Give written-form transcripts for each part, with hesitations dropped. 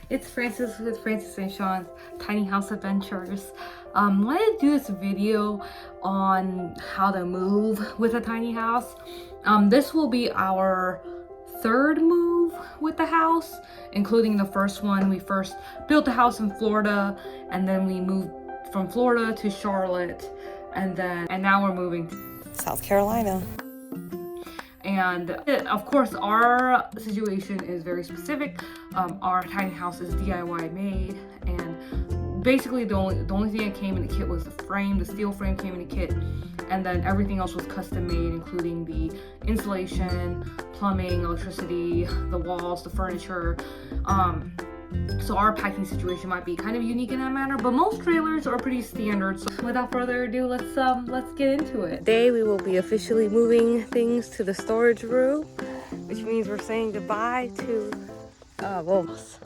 It's Francis with Francis and Sean's Tiny House Adventures. Wanted to do this video on how to move with a tiny house. This will be our third move with the house, including the first one. We first built a house in Florida, and then we moved from Florida to Charlotte, and now we're moving to South Carolina. And of course, our situation is very specific. Our tiny house is DIY made, and basically the only thing that came in the kit was the frame. The steel frame came in the kit, and then everything else was custom made, including the insulation, plumbing, electricity, the walls, the furniture. So our packing situation might be kind of unique in that manner, but most trailers are pretty standard. So without further ado, let's get into it. Today we will be officially moving things to the storage room, which means we're saying goodbye to Wolves.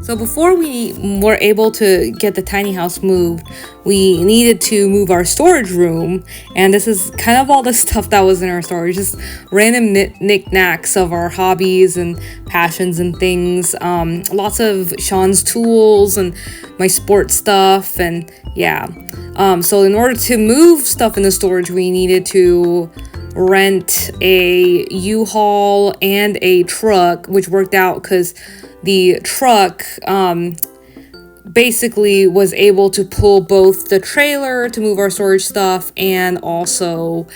So before we were able to get the tiny house moved, we needed to move our storage room, and this is kind of all the stuff that was in our storage, just random knickknacks of our hobbies and passions and things. Lots of Sean's tools and my sports stuff, and yeah. So in order to move stuff in the storage, we needed to rent a U-Haul and a truck, which worked out because the truck basically was able to pull both the trailer to move our storage stuff and also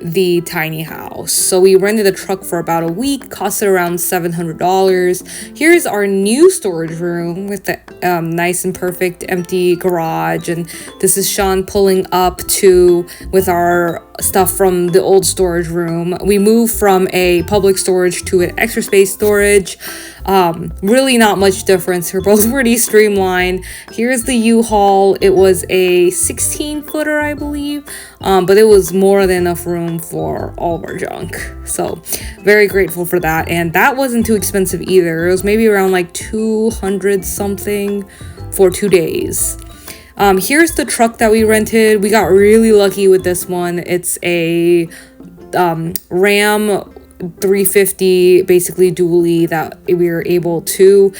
the tiny house. So we rented a truck for about a week, costed around $700. Here's our new storage room with the nice and perfect empty garage, and this is Sean pulling up to with our stuff from the old storage room. We moved from a public storage to an extra space storage. Really not much difference. They're both pretty streamlined. Here's the U-Haul. It was a 16-footer, I believe, but it was more than enough room for all of our junk. So very grateful for that, and that wasn't too expensive either. It was maybe around like 200 something for 2 days. Here's the truck that we rented. We got really lucky with this one. It's a Ram 350, basically dually, that we were able to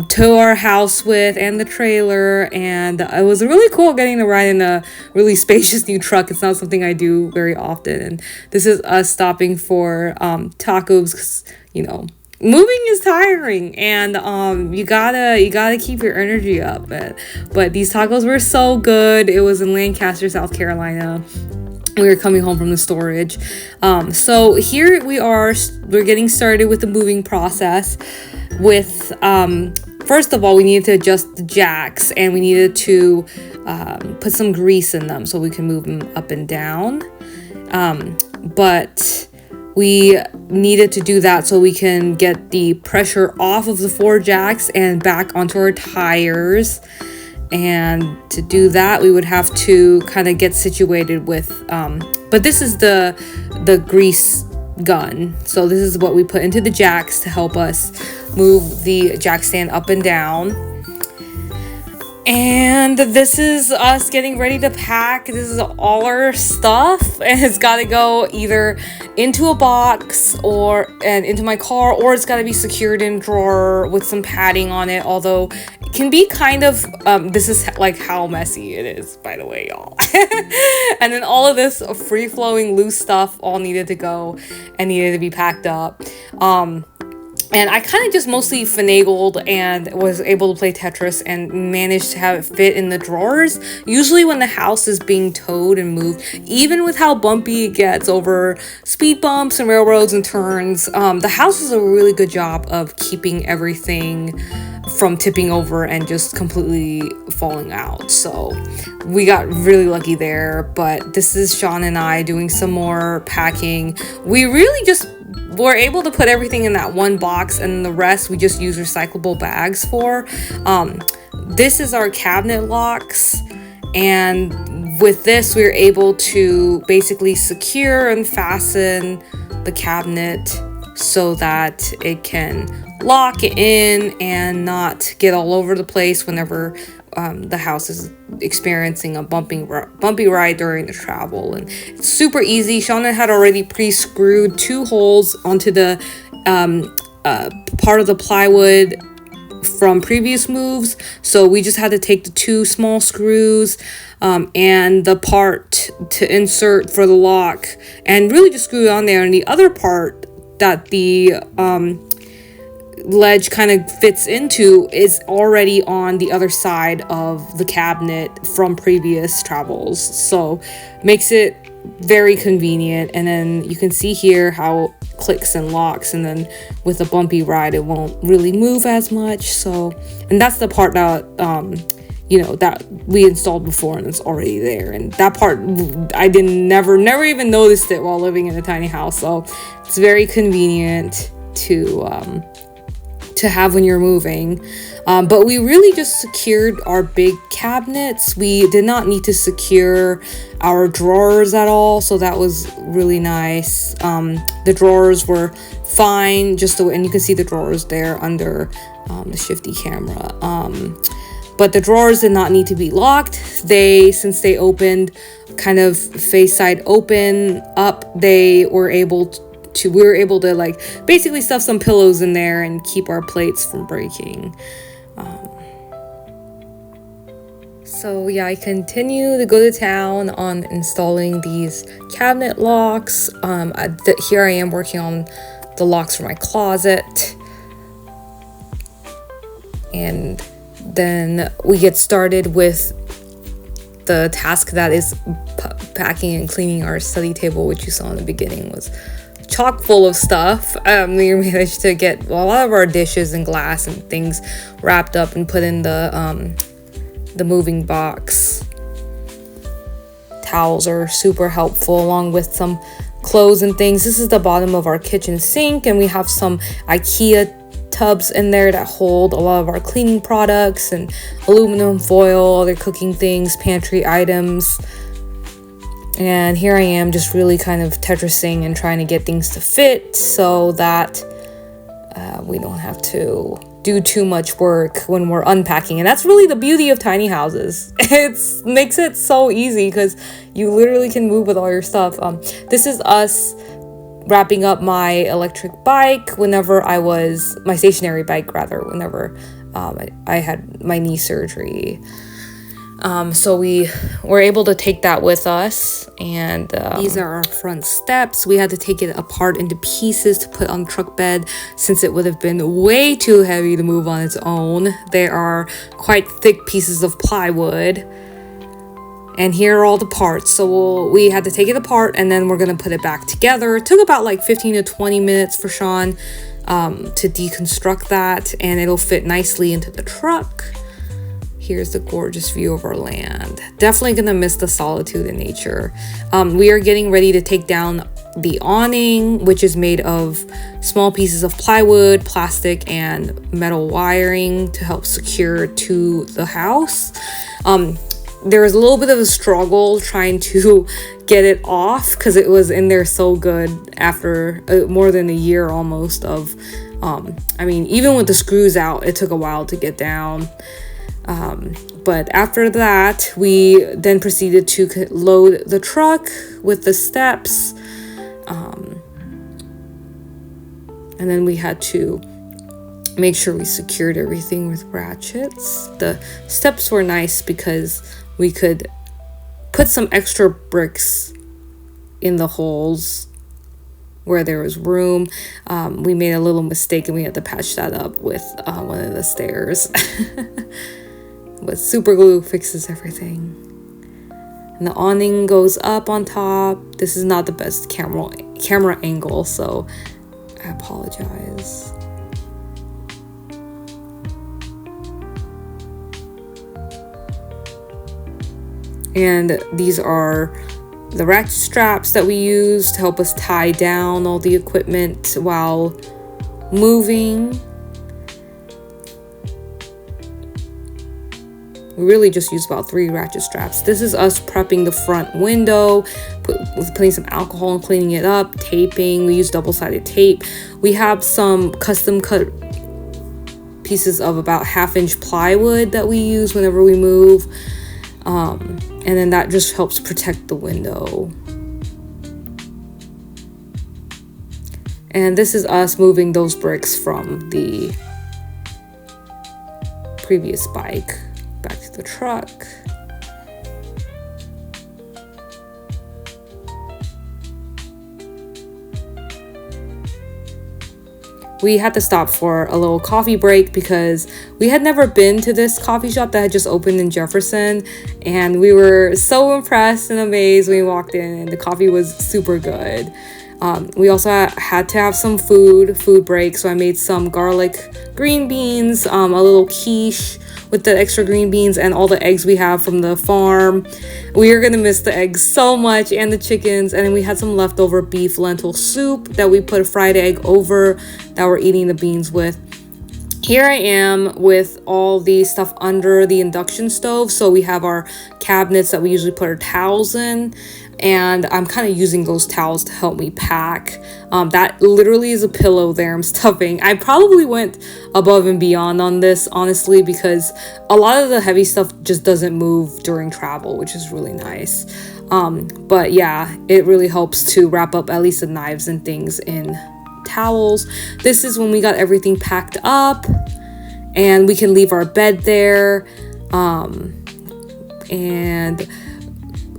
tow our house with and the trailer, and it was really cool getting to ride in a really spacious new truck. It's not something I do very often, and this is us stopping for tacos, 'cause, you know, moving is tiring, and you gotta keep your energy up. But these tacos were so good. It was in Lancaster, South Carolina. We were coming home from the storage. So here we are. We're getting started with the moving process. With first of all, we needed to adjust the jacks, and we needed to put some grease in them so we can move them up and down. But we needed to do that so we can get the pressure off of the 4 jacks and back onto our tires. And to do that, we would have to kind of get situated with but this is the grease gun. So this is what we put into the jacks to help us move the jack stand up and down. And this is us getting ready to pack. This is all our stuff, and it's got to go either into a box and into my car, or it's got to be secured in a drawer with some padding on it, although it can be kind of this is like how messy it is, by the way, y'all. And then all of this free-flowing loose stuff all needed to go and needed to be packed up. And I kind of just mostly finagled and was able to play Tetris and managed to have it fit in the drawers. Usually when the house is being towed and moved, even with how bumpy it gets over speed bumps and railroads and turns, the house does a really good job of keeping everything from tipping over and just completely falling out. So we got really lucky there. But this is Sean and I doing some more packing. We really just were able to put everything in that one box, and the rest we just use recyclable bags for. This is our cabinet locks, and with this we were able to basically secure and fasten the cabinet so that it can lock in and not get all over the place whenever the house is experiencing a bumpy ride during the travel, and it's super easy. Shauna had already pre-screwed 2 holes onto the part of the plywood from previous moves, so we just had to take the 2 small screws and the part to insert for the lock and really just screw it on there, and the other part that the ledge kind of fits into is already on the other side of the cabinet from previous travels, so makes it very convenient. And then you can see here how it clicks and locks, and then with a bumpy ride it won't really move as much. So, and that's the part that that we installed before and it's already there, and that part I never even noticed it while living in a tiny house, so it's very convenient to have when you're moving. But we really just secured our big cabinets. We did not need to secure our drawers at all, so that was really nice. The drawers were fine, and you can see the drawers there under the shifty camera. But the drawers did not need to be locked. Since they opened kind of face side open up, we were able to like basically stuff some pillows in there and keep our plates from breaking. So yeah, I continue to go to town on installing these cabinet locks. Here I am working on the locks for my closet, and then we get started with the task that is packing and cleaning our study table, which you saw in the beginning was chock full of stuff. We managed to get a lot of our dishes and glass and things wrapped up and put in the moving box. Towels are super helpful, along with some clothes and things. This is the bottom of our kitchen sink, and we have some IKEA tubs in there that hold a lot of our cleaning products and aluminum foil, other cooking things, pantry items. And here I am just really kind of Tetrising and trying to get things to fit so that we don't have to do too much work when we're unpacking. And that's really the beauty of tiny houses. It makes it so easy because you literally can move with all your stuff. This is us wrapping up my electric bike my stationary bike rather, whenever I had my knee surgery. So we were able to take that with us, and these are our front steps. We had to take it apart into pieces to put on the truck bed since it would have been way too heavy to move on its own. They are quite thick pieces of plywood, and here are all the parts. So we had to take it apart, and then we're gonna put it back together. It took about like 15 to 20 minutes for Sean to deconstruct that, and it'll fit nicely into the truck. Here's the gorgeous view of our land. Definitely gonna miss the solitude in nature. We are getting ready to take down the awning, which is made of small pieces of plywood, plastic, and metal wiring to help secure to the house. There was a little bit of a struggle trying to get it off because it was in there so good after more than a year almost of, even with the screws out, it took a while to get down. But after that, we then proceeded to load the truck with the steps. And then we had to make sure we secured everything with ratchets. The steps were nice because we could put some extra bricks in the holes where there was room. We made a little mistake and we had to patch that up with one of the stairs. But super glue fixes everything. And the awning goes up on top. This is not the best camera angle, so I apologize. And these are the ratchet straps that we use to help us tie down all the equipment while moving. We really just use about 3 ratchet straps. This is us prepping the front window, putting some alcohol and cleaning it up, taping. We use double-sided tape. We have some custom cut pieces of about 1/2-inch plywood that we use whenever we move. And then that just helps protect the window. And this is us moving those bricks from the previous bike back to the truck. We had to stop for a little coffee break because we had never been to this coffee shop that had just opened in Jefferson, and we were so impressed and amazed when we walked in, and the coffee was super good. We also had to have some food break, so I made some garlic green beans, a little quiche with the extra green beans and all the eggs we have from the farm. We are gonna miss the eggs so much, and the chickens. And then we had some leftover beef lentil soup that we put a fried egg over that we're eating the beans with. Here I am with all the stuff under the induction stove. So we have our cabinets that we usually put our towels in, and I'm kind of using those towels to help me pack. That literally is a pillow there I'm stuffing. I probably went above and beyond on this, honestly, because a lot of the heavy stuff just doesn't move during travel, which is really nice. But yeah, it really helps to wrap up at least the knives and things in towels. This is when we got everything packed up and we can leave our bed there. And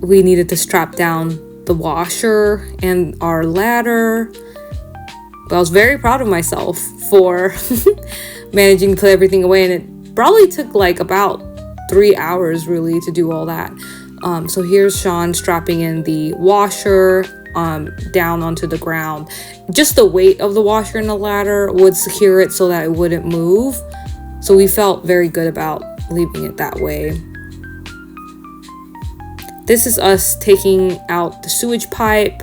we needed to strap down the washer and our ladder. But I was very proud of myself for managing to put everything away, and it probably took like about 3 hours really to do all that. So here's Sean strapping in the washer down onto the ground. Just the weight of the washer and the ladder would secure it so that it wouldn't move. So we felt very good about leaving it that way. This is us taking out the sewage pipe.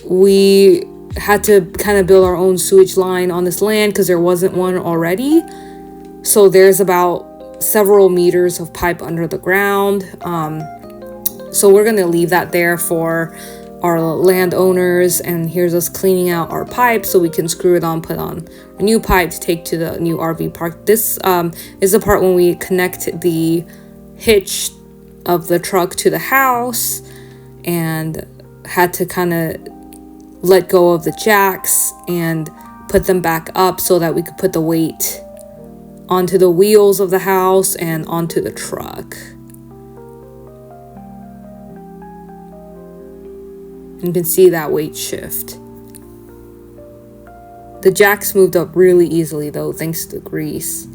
We had to kind of build our own sewage line on this land because there wasn't one already. So there's about several meters of pipe under the ground. So we're gonna leave that there for our landowners, and here's us cleaning out our pipe so we can screw it on, put on a new pipe to take to the new RV park. This is the part when we connect the hitch of the truck to the house, and had to kind of let go of the jacks and put them back up so that we could put the weight onto the wheels of the house and onto the truck. You can see that weight shift. The jacks moved up really easily though, thanks to the grease.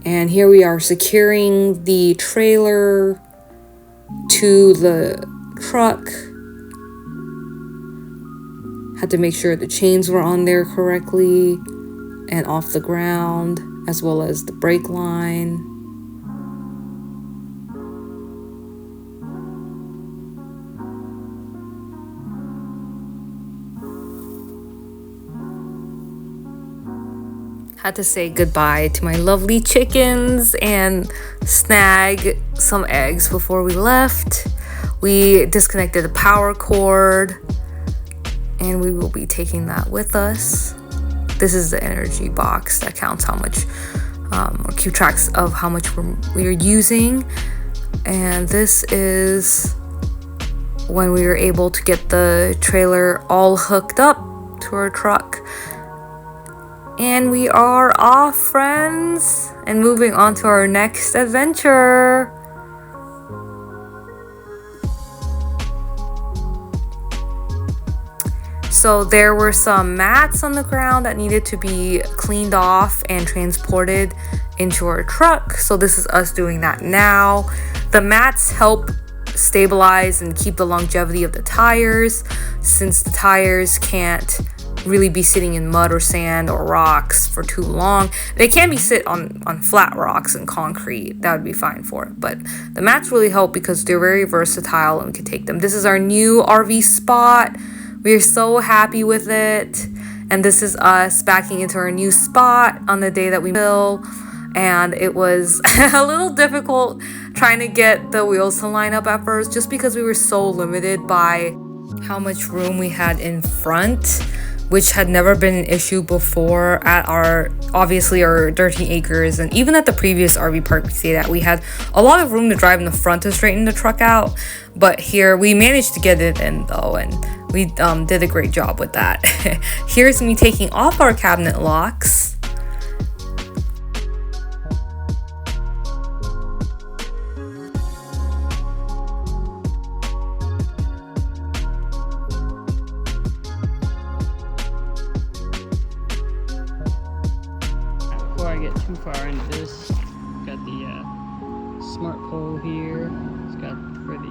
And here we are securing the trailer to the truck. Had to make sure the chains were on there correctly and off the ground, as well as the brake line. Had to say goodbye to my lovely chickens and snag some eggs before we left. We disconnected the power cord, and we will be taking that with us. This is the energy box that counts how much, or keep tracks of how much we're using. And this is when we were able to get the trailer all hooked up to our truck. And we are off, friends, and moving on to our next adventure. So there were some mats on the ground that needed to be cleaned off and transported into our truck. So this is us doing that now. The mats help stabilize and keep the longevity of the tires, since the tires can't really be sitting in mud or sand or rocks for too long. They can be sit on flat rocks and concrete. That would be fine for it. But the mats really help because they're very versatile and we can take them. This is our new RV spot. We're so happy with it. And this is us backing into our new spot on the day that we built. And it was a little difficult trying to get the wheels to line up at first, just because we were so limited by how much room we had in front. which had never been an issue before at our 13 acres, and even at the previous RV park we stayed at. We had a lot of room to drive in the front to straighten the truck out, but here we managed to get it in though, and we did a great job with that. Here's me taking off our cabinet locks. Before I get too far into this, got the smart pole here. It's got for the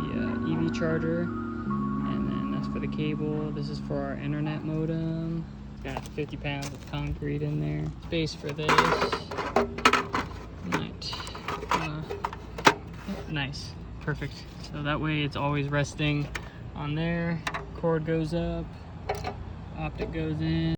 EV charger, and then that's for the cable. This is for our internet modem. Got 50 pounds of concrete in there. Space for this. Right. Nice. Perfect. So that way it's always resting on there. Cord goes up. Optic goes in.